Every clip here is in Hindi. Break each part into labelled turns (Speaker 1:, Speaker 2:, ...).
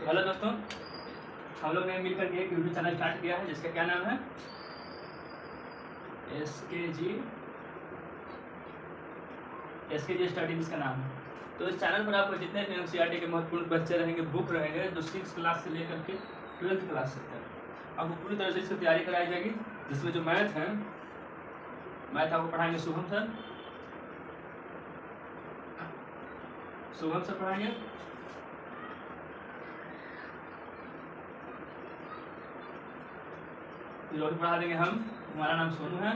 Speaker 1: तो हेलो दोस्तों, हम लोग ने मिलकर के एक यूट्यूब चैनल स्टार्ट किया है जिसका क्या नाम है एस के जी स्टडी इसका नाम है। तो इस चैनल पर आपको जितने भी NCERT के महत्वपूर्ण बच्चे रहेंगे, बुक रहेंगे जो 6 क्लास से लेकर के 12th क्लास तक आपको पूरी तरह से इसकी तैयारी कराई जाएगी। जिसमें जो मैथ है, मैथ आपको पढ़ाएंगे शुभम सर पढ़ाएंगे। फिर पढ़ा देंगे हम, हमारा नाम सोनू है।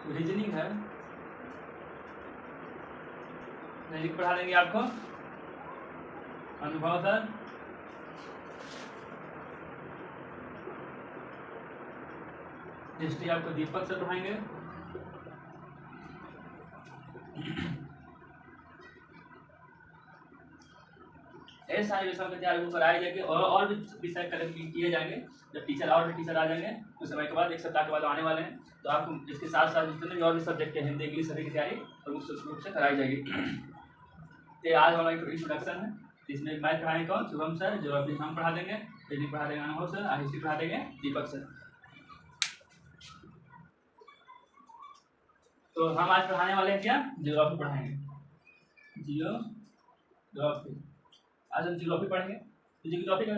Speaker 1: रीजनिंग है, रीजनिंग पढ़ा देंगे आपको अनुभव सर। हिस्ट्री आपको दीपक सर पढ़ाएंगे। ये सारे विषयों के तैयारी कराई जाएगी और भी विषय कलेक्ट किए जाएंगे। जब टीचर और भी टीचर आ जाएंगे कुछ समय के बाद, एक सप्ताह के बाद आने वाले हैं, तो आपको इसके साथ साथ जितने भी और भी सब्जेक्ट है, हिंदी इंग्लिश सभी की तैयारी प्रमुख रूप से कराई जाएगी। तो आज हमारा इंट्रोडक्शन है, इसमें मैथ पढ़ाएंगे कौन? शुभम सर। ज्योग्राफी हम पढ़ा देंगे, रीजनिंग पढ़ा देंगे अनुभव सर, और हिस्ट्री पढ़ा देंगे दीपक सर। तो हम आज पढ़ाने वाले हैं क्या? ज्योग्राफी पढ़ाएंगे, जियोग्राफी। आज हम जियोग्राफी पढ़ेंगे। तो जियोग्राफी का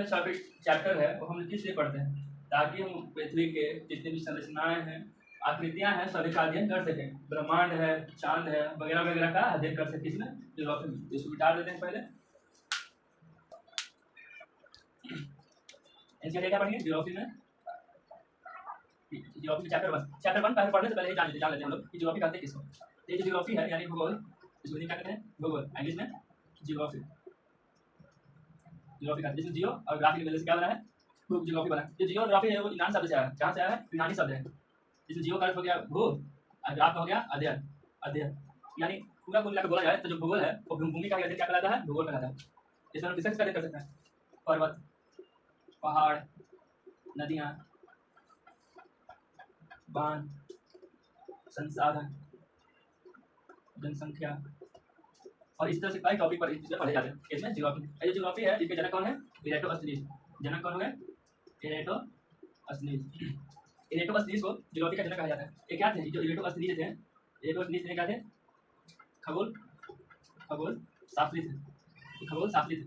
Speaker 1: चैप्टर है वो हम किस लिए पढ़ते हैं? ताकि हम पृथ्वी के जितनी भी संरचनाएं हैं, आकृतियां हैं, सभी का अध्ययन कर सकें। ब्रह्मांड है, चांद है, वगैरह वगैरह का अध्ययन कर सकें इसमें जियोग्राफी में। इसको मिटा देते हैं पहले। इसके क्या पढ़ेंगे जियोग्राफी में? जियोग्राफी चैप्टर 1 पहले पढ़ने से पहले जान लेते हैं हम लोग कि जियोग्राफी कहते हैं किसको। ये जो जियोग्राफी है यानी भूगोल, इसको क्या कहते हैं? भूगोल, इंग्लिश में जियोग्राफी। जियोग्राफी का जिसमें जियो और ग्राफी की वजह से क्या बना है? जियोग्राफी बना। जो जियोग्राफी है वो यूनान शब्द से आया है। कहाँ से आया है? यूनानी शब्द है। जिसमें जियो का अर्थ हो गया भू और ग्राफ का हो गया अध्ययन। अध्ययन यानी पूरा कुल मिलाकर बोला जाए तो जो भूगोल है वो भूमि का अध्ययन क्या कहलाता है? भूगोल कहलाता है। इसमें हम रिसर्च का अध्ययन कर सकते हैं। पर्वत, पहाड़, नदियाँ, बांध, संसाधन, जनसंख्या और इस तरह से कई टॉपिक पर पढ़े जाते हैं इसमें जियोग्राफी। ये जियोग्राफी है जिसके जनक कौन है? इरेटोस्थनीज। जनक कौन हो गए? इरेटोस्थनीज। इरेटोस्थनीज को जियोग्राफी का जनक कहा जाता है। ये क्या थे जो इरेटोस्थनीज थे? इरेटोस्थनीज क्या थे? खगोल शास्त्री थे। खगोल शास्त्री थे।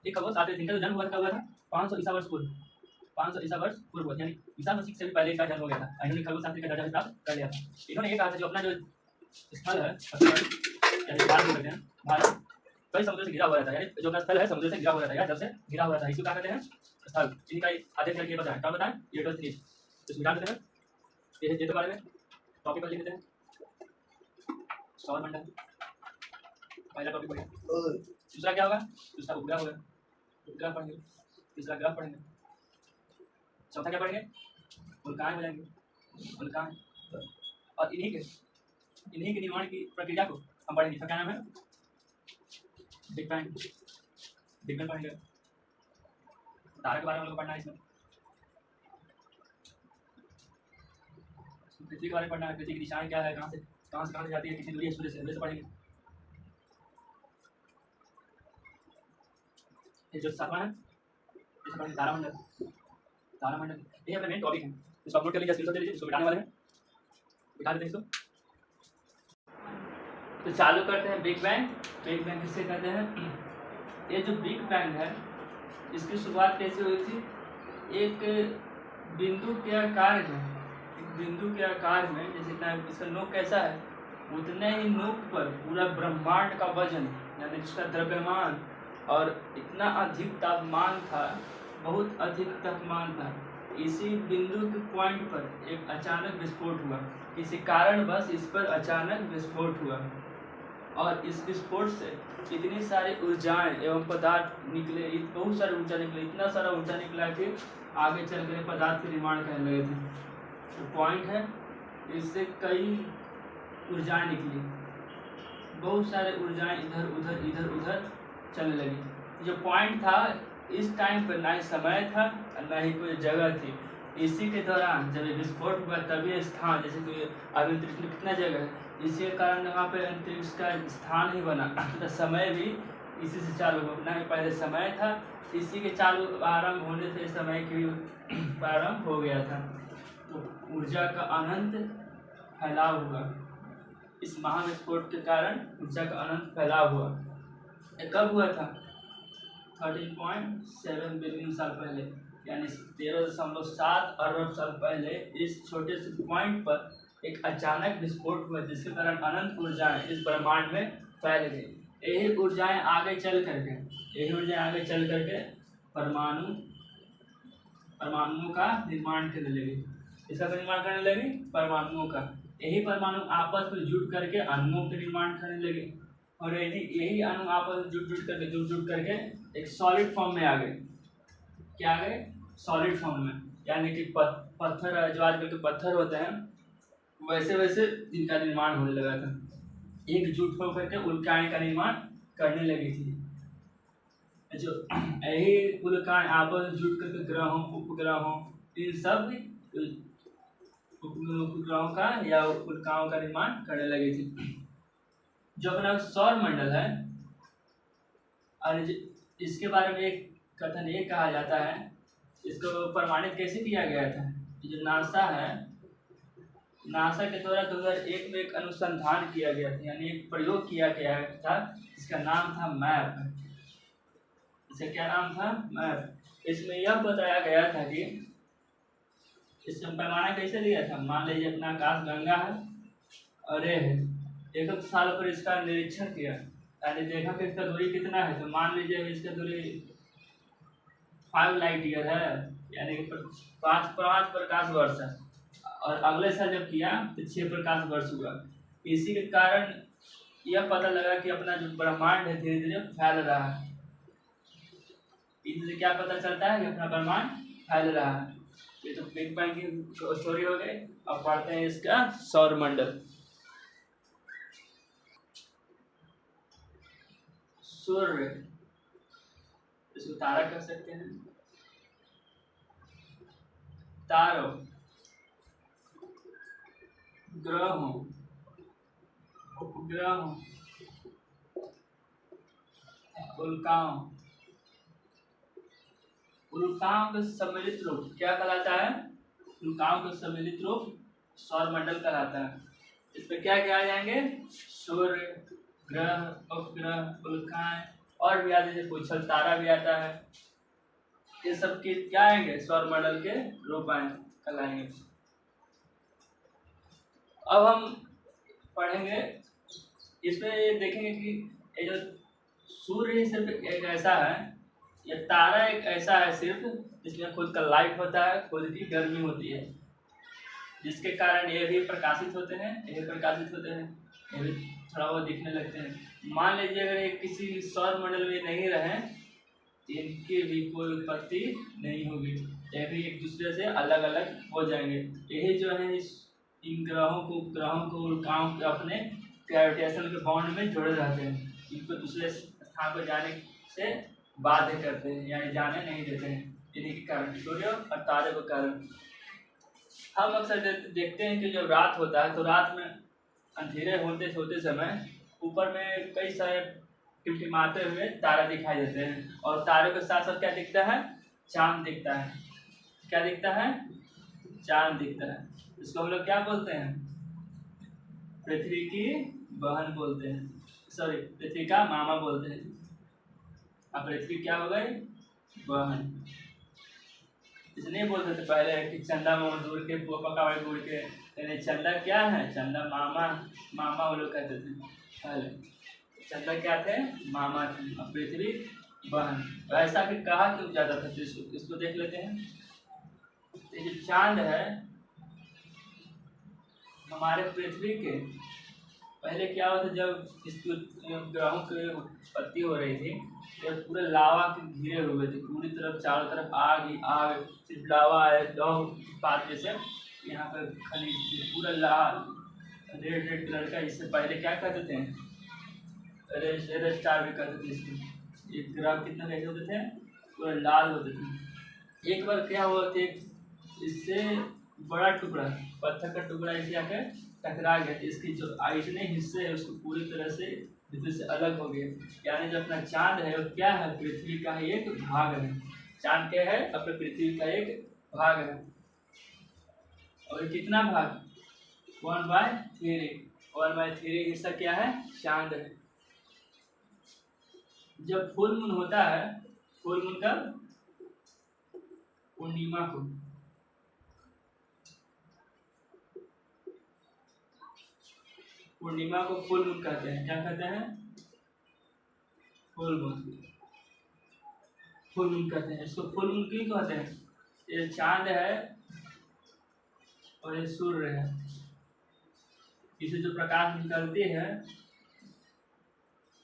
Speaker 1: ये खगोल शास्त्री थे। इनका जो जन्म हुआ था 500 ईसा वर्ष पूर्व। 500 ईसा वर्ष पूर्व यानी ईसा मसीह से भी पहले इनका जन्म हो गया था। इन्होंने खगोल शास्त्री का दर्जा प्राप्त कर लिया था। इन्होंने ये कहा था जो अपना जो स्थल है, भारत कई समुद्र से घिरा हुआ रहता है, यानी जो अपना स्थल है समुद्र से घिरा हुआ रहता है या जल से घिरा हुआ रहता है, इसको क्या कहते हैं? स्थल। इनका अध्ययन करके बताएं, क्या बताएं? इरेटोस्थनीज। इसको मिटा देते हैं। ये तो बारे में टॉपिक पर लिख देते हैं। सौरमंडल पहला टॉपिक पढ़ेंगे। दूसरा क्या होगा? दूसरा उपग्रह होगा, उपग्रह पढ़ेंगे। तीसरा ग्रह पढ़ेंगे। चौथा क्या पढ़ेंगे? उल्काएं हो जाएंगे, उल्काएं। और इन्हीं के निर्माण की प्रक्रिया को हम पढ़ेंगे। इसका क्या नाम है? Big bang. बिग बैंग पढ़ेंगे। तारा के बारे में हम लोग पढ़ना है इसमें। पृथ्वी के बारे में पढ़ना है, पृथ्वी की दिशाएं क्या है, कहाँ से जाती है, कितनी दूरी है सूर्य से पढ़ेंगे। ये जो सातवां है इसे पढ़ेंगे तारामंडल। ये अपना मेन टॉपिक है। इसको अपलोड कर लीजिए, स्क्रीनशॉट ले लीजिए। इसको बिठाने वाले हैं, बिठा देते हैं इसको। तो चालू करते हैं बिग बैंग। बिग बैंग किससे कहते हैं? ये जो बिग बैंग है इसकी शुरुआत कैसे हुई थी? एक बिंदु के आकार में, जैसे इतना इसका नोक कैसा है, उतने ही नोक पर पूरा ब्रह्मांड का वजन यानी जिसका द्रव्यमान और इतना अधिक तापमान था, बहुत अधिक तापमान था। इसी बिंदु के पॉइंट पर एक अचानक विस्फोट हुआ। किसी कारणवश इस पर अचानक विस्फोट हुआ और इस विस्फोट से इतनी सारी ऊर्जाएं एवं पदार्थ निकले, बहुत सारी ऊर्जा निकले, इतना सारा ऊर्जा निकला कि आगे चल कर पदार्थ के निर्माण करने लगे थे। तो पॉइंट है, इससे कई ऊर्जाएं निकली, बहुत सारे ऊर्जाएं इधर उधर चलने लगी। जो पॉइंट था इस टाइम पर ना ही समय था और ना ही कोई जगह थी, इसी के दौरान जब ये विस्फोट हुआ तभी स्थान, जैसे कि अभी अंतरिक्ष में कितना जगह है, इसी के कारण वहाँ पे अंतरिक्ष का स्थान ही बना। तो समय भी इसी से चालू होना है। पहले समय था, इसी के चालू आरंभ होने से समय की प्रारंभ हो गया था। तो ऊर्जा का अनंत फैलाव हुआ। इस महाविस्फोट के कारण ऊर्जा का अनंत फैलाव हुआ। ये कब हुआ था? 13.7 बिलियन साल पहले, यानी 13.7 अरब साल पहले इस छोटे से पॉइंट पर एक अचानक विस्फोट हुआ, जिसके कारण अनंत ऊर्जाएं इस ब्रह्मांड में फैल गई। यही ऊर्जाएं आगे चल करके परमाणुओं का निर्माण करने लगी। इसका निर्माण करने लगी परमाणुओं का। यही परमाणु आपस में जुट करके अणुओं का निर्माण करने लगे, और यही अणु आपस में जुट करके एक सॉलिड फॉर्म में आ गए। क्या आ गए? सॉलिड फॉर्म में, यानी कि पत्थर, जो आजकल के पत्थर होते हैं, वैसे वैसे इनका निर्माण होने लगा था। एकजुट होकर के उल्काएं का निर्माण करने लगी थी। जो यही उल्काएं आपस में जुट करके ग्रहों, उपग्रहों, इन सब उपग्रहों का या उल्काओं का निर्माण करने लगी थी। जो अपना सौर मंडल है, और इसके बारे में एक कथन ये कहा जाता है, इसको प्रमाणित कैसे किया गया था? जो नासा है, नासा के द्वारा 2001 में एक अनुसंधान किया गया था, यानी एक प्रयोग किया गया था, जिसका नाम था मैप। इसका क्या नाम था? मैप। इसमें यह बताया गया था कि इसमें पैमाना कैसे लिया था। मान लीजिए अपना आकाश गंगा है और ये है, 1 साल पर इसका निरीक्षण किया, यानी देखा कि इसका दूरी कितना है। तो मान लीजिए इसका दूरी 5 लाइट ईयर है, यानी 5 प्रकाश वर्ष है, और अगले साल जब किया तो 6 प्रकाश वर्ष हुआ। इसी के कारण यह पता लगा कि अपना जो ब्रह्मांड है धीरे धीरे फैल रहा है। इससे क्या पता चलता है कि अपना ब्रह्मांड फैल रहा है। ये तो बिग बैंग की स्टोरी हो गई। अब पढ़ते हैं इसका सौर मंडल। सूर्य, इसको तारा कह सकते हैं। तारों, ग्रहों, उपग्रहों, उल्काओं का सम्मिलित रूप क्या कहलाता है? उल्काओं का सम्मिलित रूप सौर मंडल कहलाता है। इसमें क्या क्या आ जाएंगे? सूर्य, ग्रह, उपग्रह, उल्काएं, और भी आते जैसे कुछ तारा भी आता है। ये सब के क्या आएंगे? सौर मंडल के रूप कहलाएंगे। अब हम पढ़ेंगे, इसमें देखेंगे कि ये जो सूर्य सिर्फ एक ऐसा है, या तारा एक ऐसा है सिर्फ, जिसमें खुद का लाइट होता है, खुद की गर्मी होती है, जिसके कारण ये भी प्रकाशित होते हैं, ये भी थोड़ा बहुत दिखने लगते हैं। मान लीजिए अगर ये किसी सौर मंडल में नहीं रहे, इनकी भी कोई उत्पत्ति नहीं होगी, ये भी एक दूसरे से अलग अलग हो जाएंगे। यही जो है इन ग्रहों को, उपग्रहों को, उल्काओं को अपने ग्रेविटेशन के बॉन्ड में जोड़े रहते हैं। इनको दूसरे स्थान पर जाने से बाध्य करते हैं, यानी जाने नहीं देते हैं। इन्हीं के कारण, सूर्य और तारे के कारण। हम अक्सर देखते हैं कि जब रात होता है तो रात में अंधेरे होते समय ऊपर में कई सारे टिमटिमाते हुए तारा दिखाई देते हैं, और तारे के साथ साथ क्या दिखता है? चांद दिखता है। क्या दिखता है? चांद दिखता है। इसको हम लोग क्या बोलते हैं? पृथ्वी की बहन बोलते हैं, सॉरी, पृथ्वी का मामा बोलते हैं। अब पृथ्वी क्या हो गई? बहन। इसलिए बोलते थे पहले कि चंदा मजदूर के पका गुड़ के, यानी चंदा क्या है? चंदा मामा वो लोग कहते थे पहले। चंदा क्या थे? मामा थे, और पृथ्वी बहन। ऐसा फिर कहा क्यों जाता था? तो इसको देख लेते हैं। ये जो चांद है हमारे पृथ्वी के, पहले क्या हुआ था, जब इसकी ग्रहों की उत्पत्ति हो रही थी, जब पूरे लावा के घिरे हुए थे, पूरी तरफ चारों तरफ आग ही आग, सिर्फ लावा है, लौह इस्पात जैसे यहाँ पर खनिज, पूरा लाल रेड रेड कलर का। इससे पहले क्या कहते थे? रेड स्टार भी कहते थे इसको। ये ग्रह कितना कैसे होते थे? पूरे लाल होते थे। एक बार क्या हुआ थे, इससे बड़ा टुकड़ा, पत्थर का टुकड़ा इसे आकर टकरा गया, इसकी जो इतने हिस्से है उसको पूरी तरह से पृथ्वी से अलग हो गए। यानी जो अपना चांद है वो क्या है, पृथ्वी का ही एक भाग है। चांद क्या है, अपने पृथ्वी का एक भाग है। और कितना भाग, 1/3। 1/3 हिस्सा क्या है, चांद है। जब फुल मून होता है, फुल मून कब, पूर्णिमा को। पूर्णिमा को फुल मून कहते हैं। क्या कहते हैं, फुल मून। फुल मून कहते हैं इसको। फुल मून क्यों कहते हैं, ये चांद है और ये सूर्य है, इसे जो प्रकाश निकलती है,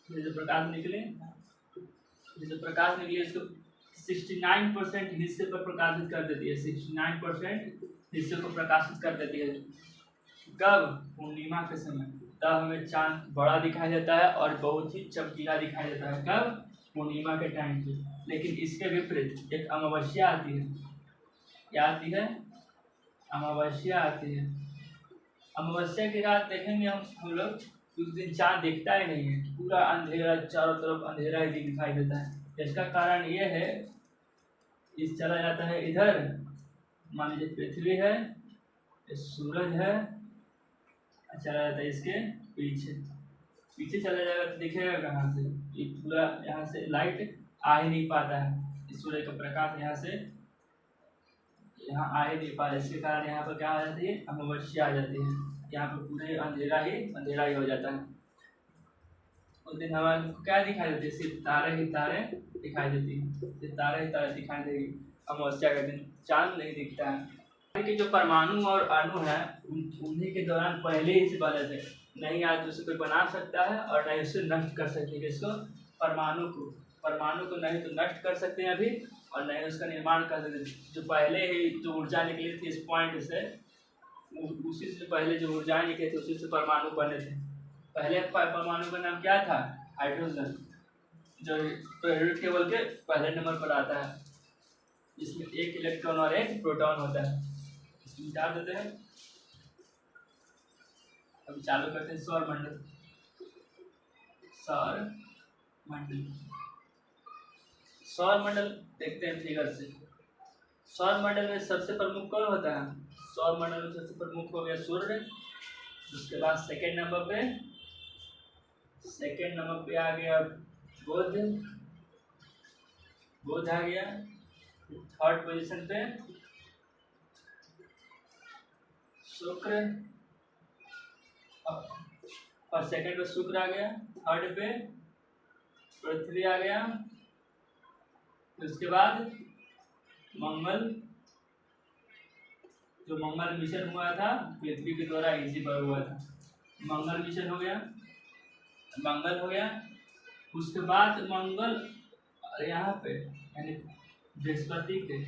Speaker 1: ये जो प्रकाश निकले, ये जो प्रकाश निकले इसको 69% हिस्से पर प्रकाशित कर देती है। 69% हिस्से को प्रकाशित कर देती है। कब, पूर्णिमा के समय। तब हमें चांद बड़ा दिखाई देता है और बहुत ही चमकीला दिखाई देता है। कब, पूर्णिमा के टाइम पे। लेकिन इसके विपरीत एक अमावस्या आती है। क्या आती है, अमावस्या आती है। अमावस्या की रात देखेंगे हम लोग, उस दिन चांद दिखता ही नहीं है, पूरा अंधेरा, चारों तरफ अंधेरा ही दिखाई देता है। इसका कारण ये है, इस चला जाता है इधर, मान लीजिए पृथ्वी है, सूरज है, चला जाता है इसके पीछे। पीछे चला जाएगा तो दिखेगा कहाँ से, ये पूरा यहाँ से लाइट आ ही नहीं पाता है, सूर्य का प्रकाश यहाँ से यहाँ आ ही नहीं पा रहा। इसके कारण यहाँ पर क्या आ जाती है, अमावस्या आ जाती है। यहाँ पर पूरे अंधेरा ही हो जाता है। उस दिन हमारे क्या दिखाई देती है, सिर्फ तारे ही तारे दिखाई देती है, सिर्फ तारे ही तारे दिखाई देगी अमावस्या के दिन, चांद नहीं दिखता है। कि जो परमाणु और अणु है उन्हीं के दौरान पहले ही से बने थे, नहीं आज उसे कोई बना सकता है और नहीं उसे नष्ट कर सकते। किसको, परमाणु को नहीं तो नष्ट कर सकते हैं अभी, और नहीं उसका निर्माण कर सकते। जो पहले ही जो ऊर्जा निकली थी इस पॉइंट से, उसी से पहले जो ऊर्जा निकली थी उसी से परमाणु बने थे। पहले परमाणु का नाम क्या था, हाइड्रोजन, जो पीरियोडिक टेबल के पहले नंबर पर आता है, जिसमें एक इलेक्ट्रॉन और एक प्रोटॉन होता है। इसमें डाल देते हैं। अब चालू करते हैं सौर मंडल। सौर मंडल देखते हैं फिगर से। सौर मंडल में सबसे प्रमुख कौन होता है, सौर मंडल में सबसे प्रमुख हो गया सूर्य। उसके बाद सेकेंड नंबर पे आ गया बुध आ गया। थर्ड पोजीशन पे शुक्र, और सेकंड पे शुक्र आ गया। थर्ड पे पृथ्वी आ गया। उसके बाद मंगल, जो मंगल मिशन हुआ था पृथ्वी के द्वारा इसी पर हुआ था, मंगल मिशन हो गया, मंगल हो गया। उसके बाद मंगल यहाँ पे यानी बृहस्पति के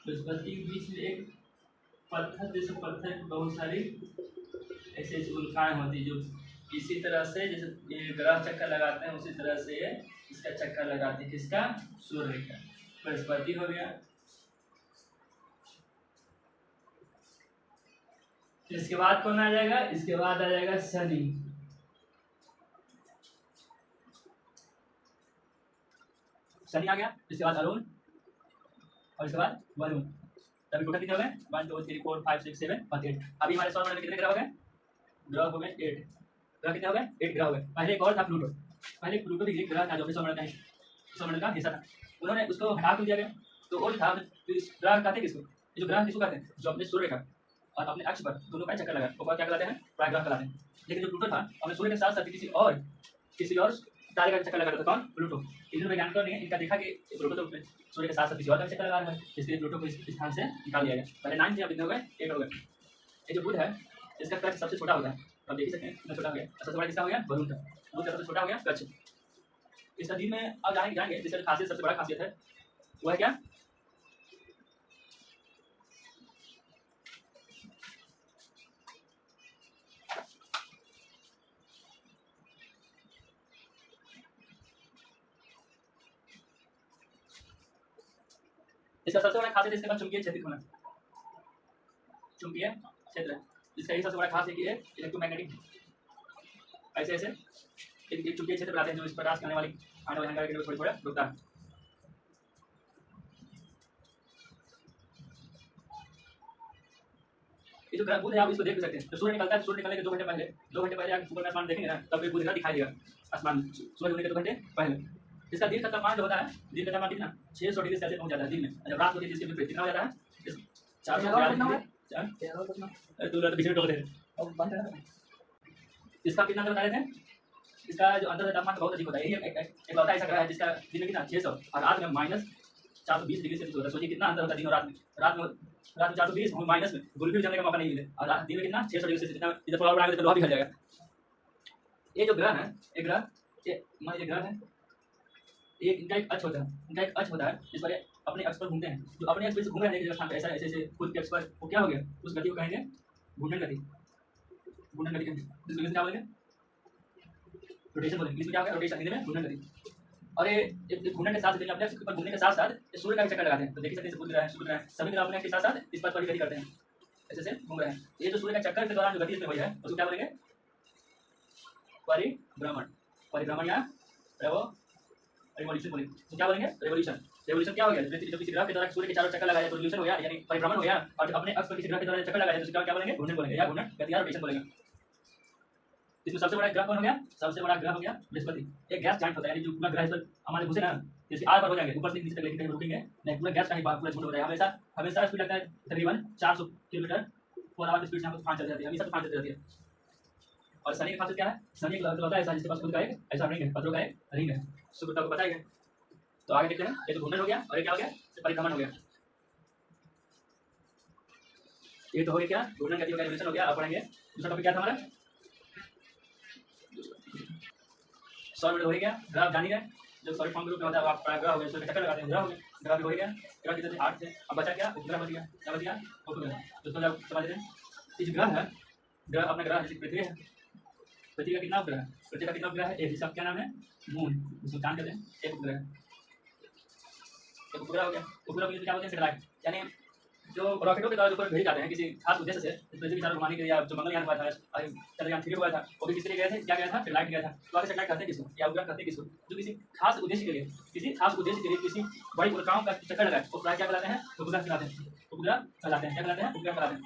Speaker 1: बीच में एक पत्थर जैसे पत्थर की बहुत सारी ऐसे ऐसी उल्काएं होती जो इसी तरह से, जैसे ये ग्रह चक्कर लगाते हैं उसी तरह से ये इसका चक्कर लगाती है। किसका, सूर्य का। बृहस्पति हो गया। इसके बाद कौन आ जाएगा, इसके बाद आ जाएगा शनि। शनि आ गया। इसके बाद अरुण, और इसके बाद वरुण। तभी टोटल कितने हो गए, 1 2 3 4 5 6 7 और 8। अभी हमारे सौर मंडल में कितने ग्रह हो गए, ग्रह हो गए 8। ग्रह कितने हो गए, 8 ग्रह हो गए। पहले एक और था प्लूटो, पहले प्लूटो भी एक ग्रह था जो अपने सौरमंडल का हिस्सा था, उन्होंने उसको हटा दिया गया। तो और था ग्रह कहते किसको, ये जो ग्रह किसको कहते हैं, जो अपने सूर्य का और अपने अक्ष पर दोनों का चक्कर लगा वो क्या कहलाते हैं, प्रायग्रह कहलाते हैं। लेकिन जो प्लूटो था अपने सूर्य के साथ साथ किसी और तारे का चक्कर लगा रहा था। कौन, प्लूटो। इन वैज्ञानिकों ने इनका देखा कि प्लूटो तो सूर्य के साथ साथ किसी और का चक्कर लगा रहा है, इसलिए प्लूटो को इस स्थान से निकाल दिया गया। पहले 9 थे, अब कितने हो गए, 8 हो गए। ये जो बुध है इसका कक्ष सबसे छोटा होता है, तो आप देख सकते हैं कितना छोटा हो गया। सबसे बड़ा किसका हो गया, वरुण का। बुध का सबसे छोटा हो गया कक्ष। इस नदी में अब जाएंगे जिसका खासियत, सबसे बड़ा खासियत है वो है क्या, इसका सबसे बड़ा खासियत इसके पास चुंबकीय क्षेत्र होना, चुंबकीय क्षेत्र इसका ही सबसे बड़ा खास है कि ये इलेक्ट्रोमैग्नेटिक ऐसे ऐसे एक चुंबकीय क्षेत्र बनाते हैं जो इस प्रकाश के आने वाली अंगारे के थोड़ी थोड़ा रुकता है। ये जो ग्रह बुध है आप इसको देख भी सकते हैं। तो सूर्य निकलता है, सूर्य निकलने के 2 घंटे पहले आप ऊपर में आसमान देखेंगे ना, तब एक बुध का दिखाई देगा आसमान सूर्य होने के 2 घंटे पहले। इसका दिन का तापमान जो होता है, दिन का तापमान कितना 600 डिग्री सेल्सियस पहुंच जाता है दिन में। जब रात होती है इसके विपरीत कितना हो जाता है 400 इसका कितना बता रहे थे, इसका जो अंदर तापमान बहुत अधिक होता है। यही एक लौता ऐसा ग्रह है जिसका दिन में कितना 600 और रात में -420 डिग्री सेल्सियस होता है। सोचिए कितना अंतर होता है दिन और रात में। रात में 420 और माइनस में बिल्कुल भी जाने का मौका नहीं मिले, और दिन में कितना 600 डिग्री सेल्सियस। कितना इधर थोड़ा बढ़ाएंगे तो लोहा भी हिल जाएगा। ये जो ग्रह है, एक ग्रह ये ग्रह है, ये इनका एक अक्ष होता है जिस पर अपने अक्ष पर घूमते हैं। जो अपने अक्ष पर घूम रहे हैं स्थान पर ऐसा ऐसे खुद के अक्ष पर वो क्या हो गया, उस गति को कहेंगे घूर्णन गति। घूर्णन गति कहेंगे, क्या बोलेंगे रोटेशन बोलेंगे। इसमें क्या होगा रोटेशन, हिंदी में घूर्णन गति। और ये घूमने के साथ अपने अक्ष पर घूमने के साथ साथ सूर्य का भी चक्कर लगाते हैं। तो देख सकते हैं बुध ग्रह है, शुक्र ग्रह है, सभी ग्रह अपने के साथ साथ इस पर गति करते हैं, ऐसे से घूम रहे हैं। ये जो सूर्य का चक्कर के दौरान जो गति इसमें हुई है उसको क्या बोलेंगे परिभ्रमण। परिभ्रमण या रेवोल्यूशन बोलेंगे। तो क्या बोलेंगे रेवोल्यूशन। रेवोल्यूशन क्या हो गया, जब किसी ग्रह के द्वारा सूर्य के चारों चक्कर लगाया तो रेवोल्यूशन हो गया, यानी परिभ्रमण हो गया। और अपने अक्ष पर किसी ग्रह के द्वारा चक्कर लगाया तो क्या बोलेंगे घूर्णन बोलेंगे या घूर्णन गति या रोटेशन बोलेंगे। इसमें सबसे बड़ा ग्रह कौन हो गया, सबसे बड़ा ग्रह हो गया बृहस्पति। एक गैस जाइंट होता है, यानी जो पूरा ग्रह इस पर हमारे घुसे ना जैसे आर पर हो जाएंगे ऊपर से नीचे तक, लेकिन कहीं रुकेंगे नहीं, पूरा गैस का ही पूरा झुंड हो रहा है। हमेशा स्पीड लगता है तकरीबन 400 किलोमीटर पर आवर की स्पीड से हम 5 चल जाती है, हमेशा 5 चल जाती है। और शनि की खासियत क्या है, शनि एक लौता ऐसा जिसके पास खुद का एक ऐसा रिंग है, पत्रों का एक रिंग है, शुक्र को पता ही है। तो आगे देखते हैं, ये तो घूर्णन हो गया और ये क्या हो गया परिभ्रमण हो गया। ये तो हो गया क्या घूर्णन गति हो गया, रेवोल्यूशन हो गया। अब पढ़ेंगे दूसरा टॉपिक क्या था हमारा, सौर मंडल हो गया। ग्रह जानी गए जो सॉलिड फॉर्म के रूप में होता है, आप ग्रह हो गया, सूर्य चक्कर लगाते हैं ग्रह हो गया, ग्रह भी हो गया। ग्रह कितने थे 8 थे, अब बचा क्या उपग्रह बच गया, क्या बच गया उपग्रह। दोस्तों जब समझ रहे हैं इस ग्रह है, ग्रह अपना ग्रह जैसे पृथ्वी है, पृथ्वी का कितना उपग्रह है, पृथ्वी का कितना उपग्रह है एक, जिसका क्या नाम है मून, जिसको चांद कहते हैं, एक उपग्रह है, एक उपग्रह हो गया। उपग्रह को क्या बोलते हैं सैटेलाइट, यानी जो रॉकेटों के द्वारा ऊपर भेजे जाते हैं किसी खास उद्देश्य से, पृथ्वी की तरफ घुमाने के लिए। जो मंगलयान हुआ था, चंद्रयान 3 हुआ था, वो भी किसके लिए गए थे, क्या गया था सैटेलाइट गया था। तो आगे सैटेलाइट कहते हैं किसको, या उपग्रह कहते हैं किसको, जो किसी खास उद्देश्य के लिए किसी बड़ी उल्काओं का चक्कर लगाए वो क्या कहलाते हैं उपग्रह कहलाते हैं। उपग्रह कहलाते हैं, क्या कहलाते हैं उपग्रह कहलाते हैं।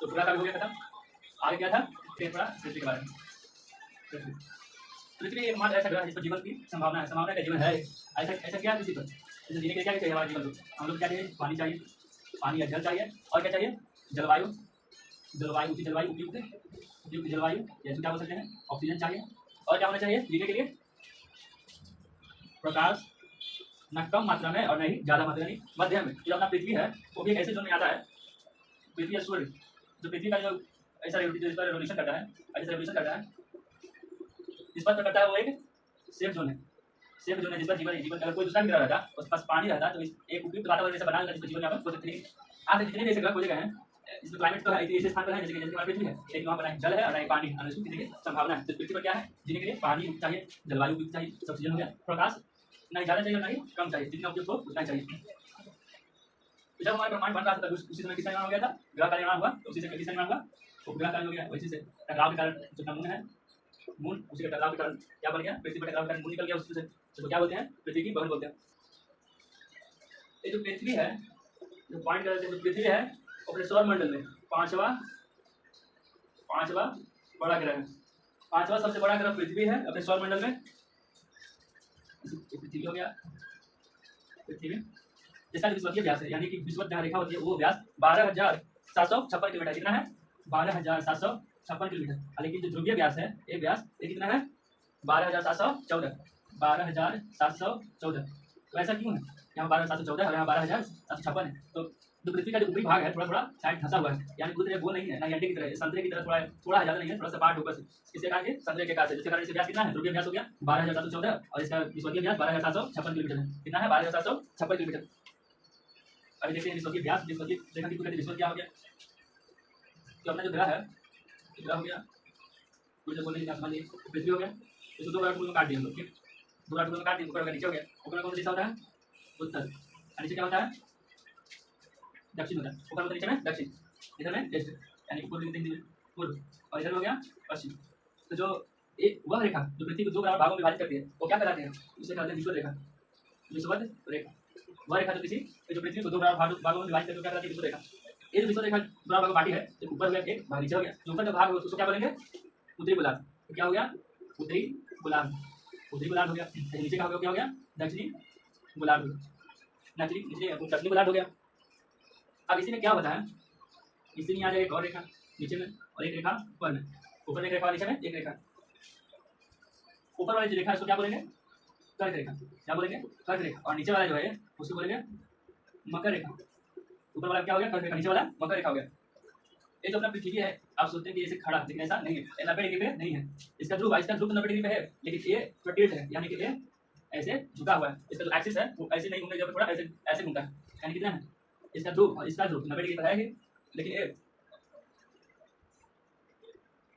Speaker 1: तो उपग्रह का भी हो गया खत्म। आगे क्या था फिर थोड़ा पृथ्वी के बारे में। पृथ्वी एकमात्र ऐसा ग्रह जिस पर जीवन की संभावना है, संभावना का जीवन है। ऐसा ऐसा क्या है पृथ्वी पर, जैसे जीने के लिए क्या चाहिए हमारे जीवन को, हम लोग क्या चाहिए पानी चाहिए, पानी या जल चाहिए, और क्या चाहिए जलवायु, जलवायु की जलवायु उपयुक्त जलवायु या क्या बोल सकते हैं ऑक्सीजन चाहिए। और क्या होना चाहिए जीने के लिए प्रकाश, न कम मात्रा में और नहीं ज़्यादा मात्रा में, मध्यम में। जो अपना पृथ्वी है वो भी एक ऐसे जोन में आता है, पृथ्वी या सूर्य जो पृथ्वी का जो ऐसा जिस पर रेवोल्यूशन करता है, ऐसा रेवोल्यूशन करता है जिस पर करता है वो एक सेफ जोन है, सेफ जोन है जिस पर जीवन अगर कोई दूसरा ग्रह रहता उसके पास पानी रहता तो एक उपयुक्त वातावरण जैसा बना जिसमें जीवन यापन हो सकती है। आज जितने भी ऐसे ग्रह खोजे गए हैं इसमें क्लाइमेट तो है ऐसे स्थान पर है जैसे हमारी पृथ्वी है, लेकिन वहाँ पर जल है और नहीं पानी, अनसूचित की संभावना है। तो पृथ्वी पर क्या है जीने के लिए पानी चाहिए, जलवायु भी चाहिए, सब चीज़ें हो गया, प्रकाश नहीं ज़्यादा चाहिए नहीं कम चाहिए, जितना उपयुक्त हो उतना चाहिए। तो जब हमारे ब्रह्मांड बन रहा था उसी समय किसका निर्माण हो गया था, ग्रह का निर्माण हुआ, तो उसी से किसका निर्माण हुआ उपग्रह का हो गया। वैसे से टकराव के कारण जो मून है, मून उसी के टकराव के कारण क्या बन गया पृथ्वी पर टकराव के कारण मून निकल गया उससे, तो क्या बोलते हैं पृथ्वी की बहन बोलते हैं। ये जो पृथ्वी है, जो पॉइंट करते हैं, जो पृथ्वी है अपने सौर मंडल में पांचवा बड़ा ग्रह है। पांचवा सबसे बड़ा ग्रह पृथ्वी है अपने सौर मंडल में। पृथ्वी हो गया, पृथ्वी जिसका विश्वकीय व्यास है, यानी कि विश्वत जहाँ रेखा होती है वो व्यास 12,756 किलोमीटर कितना है 12,756 किलोमीटर। लेकिन जो ध्रुवीय व्यास है ये व्यास ये कितना है 12,714। तो ऐसा क्यों है, यहाँ 12,714 और यहाँ 12,756 है। तो जो पृथ्वी का जो ऊपरी भाग है थोड़ा थोड़ा साइड धंसा हुआ है, यानी पूरी तरह वो नहीं है ना अंडे की तरह, संतरे की तरह थोड़ा ज़्यादा नहीं है, थोड़ा सा पार्ट ऊपर से इसके कारण संतरे के कारण, जिसके कारण इसे व्यास कितना है ध्रुवीय व्यास हो गया 12,714 और इसका विश्वकीय व्यास 12,756 किलोमीटर है। कितना है 12,756 किलोमीटर। अभी देखते हैं विश्वकीय व्यास, विश्वकीय रेखा की पूरी विश्व क्या हो गया। तो अपना जो ग्रह है ग्रह हो गया कुछ बोलने की मान लीजिए पृथ्वी हो गया, इसको 2 टुकड़ों में काट दिया हम लोग, 2 टुकड़ों में काट दिया, ऊपर नीचे हो गया। ऊपर कौन सा दिशा होता है उत्तर, और नीचे क्या होता है दक्षिण होता है, ऊपर होता है नीचे में दक्षिण, इधर में ईस्ट, यानी कि पूर्व, और इधर हो गया पश्चिम। तो जो एक वह रेखा जो पृथ्वी को दो बराबर भागों में विभाजित करती है वो क्या कहलाते हैं? उसे कहते हैं विषुवत रेखा। विषुवत रेखा वह रेखा जो पृथ्वी को दो बराबर भागों में विभाजित करती है क्या कहलाती है? विषुवत रेखा। ये जो विषुवत रेखा दो बराबर भागों में बांटी है, एक ऊपर हो गया, एक नीचे हो गया। जो ऊपर का भाग होगा उसको क्या बोलेंगे? उत्तरी गोलार्ध। तो क्या हो गया? उत्तरी गोलार्ध, उत्तरी गोलार्ध हो गया। नीचे का क्या हो गया? दक्षिणी गोलार्ध हो गया, दक्षिणी गोलार्ध हो गया। अब इसी में क्या होता है, इसी में आ जाएगा एक और रेखा नीचे में और एक रेखा ऊपर में, ऊपर में एक रेखा नीचे में एक रेखा। ऊपर वाली जो रेखा इसको क्या बोलेंगे? कर्क रेखा। क्या बोलेंगे? कर्क रेखा। और नीचे वाला जो है उसको बोलेंगे मकर रेखा। ऊपर वाला क्या हो गया? कर्क रेखा, नीचे वाला मकर रेखा हो गया। ये जो अपना पृथ्वी है आप सोचते हैं कि ऐसे खड़ा, लेकिन ऐसा नहीं है, 90 डिग्री पे नहीं है। इसका ध्रुव 90 डिग्री पे है, लेकिन ये टिल्ट है, यानी कि ये ऐसे झुका हुआ है। इसका जो एक्सिस है वो ऐसे नहीं घूमने, जब थोड़ा ऐसे ऐसे घूमता है, यानी कितना है इसका ध्रुव, और इसका ध्रुव 90 डिग्री पर है ही, लेकिन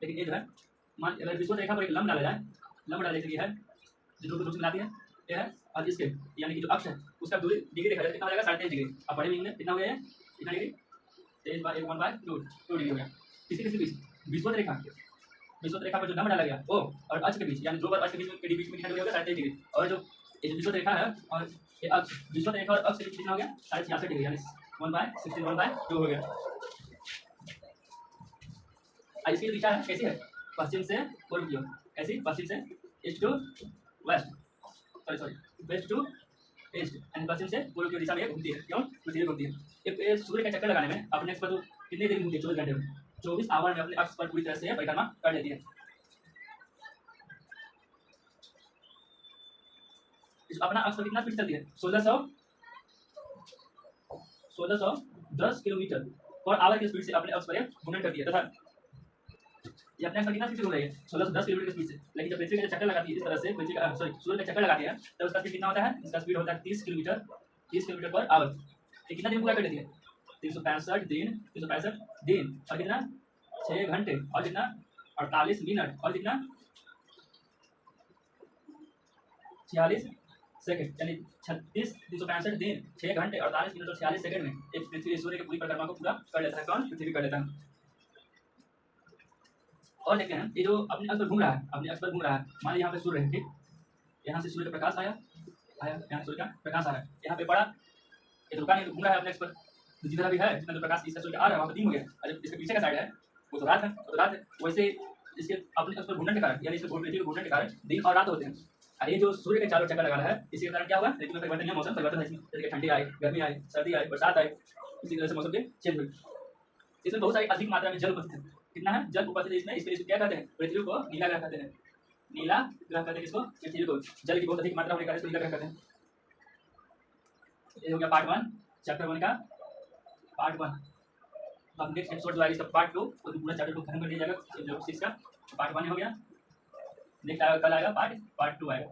Speaker 1: ये जो है मान अगर विषुवत रेखा पर एक लंब डाला जाए, लंब डाले है जो ध्रुव से मिलाती है ये है, और इसके यानी कि जो अक्ष है उसका दूरी डिग्री देखा जाए कितना हो जाएगा? 23.5 डिग्री। अब बड़े में कितना हो गया है? कितना डिग्री? 23/1/2 डिग्री हो गया। किसी के बीच विषुवत रेखा पर जो लंब डाला गया वो और अक्ष के बीच, यानी ध्रुव और अक्ष के बीच में कितना डिग्री हो गया? 23.5 डिग्री। और जो ये विषुवत रेखा है और ये अक्ष, विषुवत रेखा और अक्ष के बीच कितना हो गया? 66.5 डिग्री, यानी 1/16 1/2 हो गया। इसकी जो दिशा है कैसी है? पश्चिम से पूर्व की ओर। ऐसी पश्चिम से east to west, sorry west to east, यानी पश्चिम से पूर्व की दिशा में घूमती है। क्यों? पृथ्वी घूमती है। ये सूर्य का चक्कर लगाने में अपने अक्ष पर कितने दिन घूमती है? 24 घंटे में, 24 आवर में अपने अक्ष पर पूरी तरह से परिक्रमा कर लेती है। अपना अक्ष पर कितना स्पीड चलती है? 1610 किलोमीटर पर आवर की स्पीड से अपने अक्ष पर घूमने करती है। तथा ये अपने कितना स्पीड से घूम रही है? 1610 किलोमीटर की स्पीड से। लेकिन जब पृथ्वी का चक्कर लगाती है इस तरह से, पृथ्वी का सूर्य का चक्कर लगाती है तब उसका स्पीड कितना होता है? इसका स्पीड होता है 30 किलोमीटर पर आवर। ये कितना दिन पूरा कर लेती है? 365 दिन और कितना? 6 घंटे और कितना? 48 मिनट और कितना? 46 सेकंड, यानी 365 दिन 6 घंटे 48 मिनट और 46 सेकंड में एक पृथ्वी सूर्य की पूरी परिक्रमा को पूरा कर लेता है। कौन? पृथ्वी कर लेता है। और देखते हैं ये जो अपने अक्ष पर घूम रहा है, अपने अक्ष पर घूम रहा है, मान लीजिए यहाँ पे सूर्य है, ठीक, यहाँ से सूर्य का प्रकाश आया, यहाँ सूर्य का प्रकाश आ रहा है, यहाँ पे पड़ा, ये रुका नहीं, घूम रहा है अपने अक्ष पर। तो जितना भी है, जितना जो प्रकाश इसका सूर्य आ रहा है वहाँ पर दिन हो गया, और जब इसके पीछे का साइड है वो तो रात है, वैसे इसके अपने अक्ष पर घूमने के कारण, यानी इसके पृथ्वी को घूमने के कारण दिन और रात होते हैं। और ये जो सूर्य के चारों चक्कर लगा रहा है, इसके कारण क्या हुआ? ऋतु में परिवर्तन, मौसम परिवर्तन है। इसमें ठंडी आए, गर्मी आए, सर्दी आए, बरसात आए, इसी तरह से मौसम के चेंज हुए। इसमें बहुत सारी अधिक मात्रा में जल उपस्थित है। कितना है? जल उपस्थित है इसमें। इसको क्या कहते हैं? पृथ्वी को नीला ग्रह कहते हैं। नीला ग्रह कहते हैं किसको? पृथ्वी को। जल की बहुत अधिक मात्रा होने के कारण इसको नीला ग्रह कहते हैं। ये हो गया पार्ट 1 चैप्टर 1 का, पार्ट 1। अब नेक्स्ट एपिसोड जो आएगा इसका पार्ट 2, तो पूरा चैप्टर को खत्म कर दिया जाएगा 6 का। पार्ट 1 हो गया, नेक्स्ट आएगा कल आएगा पार्ट 2 आएगा,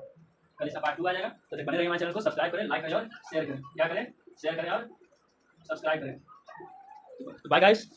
Speaker 1: कल इसका पार्ट 2 आ जाएगा। तो बने रहिए हमारे चैनल को, सब्सक्राइब करें, लाइक करें और शेयर करें। क्या करें? शेयर करें और सब्सक्राइब करें। तो बाय गाइस।